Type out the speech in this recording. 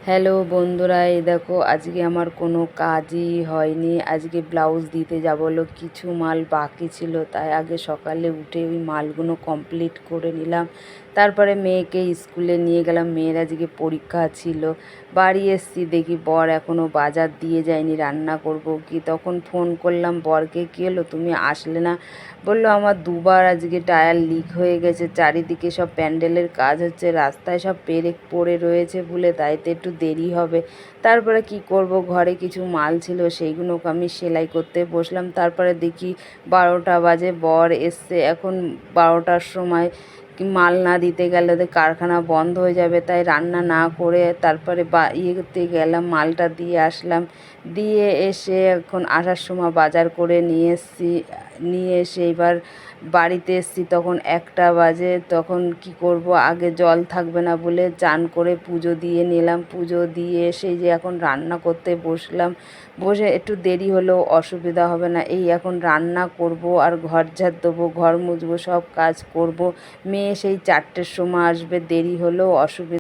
Hello বন্ধুরা, এই দেখো আজকে আমার কোনো কাজই হয়নি। আজকে ব্লাউজ দিতে যাব হলো, কিছু মাল বাকি ছিল, তাই আগে সকালে উঠে ওই মালগুলো কমপ্লিট করে নিলাম। তারপরে মেয়েকে স্কুলে নিয়ে গেলাম, মেয়ের আজকে পরীক্ষা ছিল। বাড়ি এসছি, দেখি বর এখনও বাজার দিয়ে যায়নি, রান্না করব কি। তখন ফোন করলাম বরকে, কী হলো তুমি আসলে না? বললো আমার দুবার আজকে টায়ার লিক হয়ে গেছে, চারিদিকে সব প্যান্ডেলের কাজ হচ্ছে, রাস্তায় সব পেরেক পড়ে রয়েছে বলে, তাইতে একটু দেরি হবে। তারপরে কি করব, ঘরে কিছু মাল ছিল সেইগুলোকে আমি সেলাই করতে বসলাম। তারপরে দেখি 12টা বাজে, বর এসছে এখন। 12টার সময় কি মাল না দিতে গেলে ওদের কারখানা বন্ধ হয়ে যাবে, তাই রান্না না করে তারপরে ইয়েতে গেলাম, মালটা দিয়ে আসলাম। দিয়ে এসে এখন আসার সময় বাজার করে নিয়ে এসছি। নিয়ে এসে এবার বাড়িতে এসছি, তখন 1টা বাজে। তখন কি করব, আগে জল থাকবে না বলে চান করে পুজো দিয়ে নিলাম। পুজো দিয়ে এসে যে এখন রান্না করতে বসলাম। বসে একটু দেরি হলেও অসুবিধা হবে না, এই এখন রান্না করব আর ঘর ঝাড় দেবো, ঘর মুছবো, সব কাজ করব। মেয়ে সেই 4টের সময় আসবে, দেরি হলেও অসুবিধা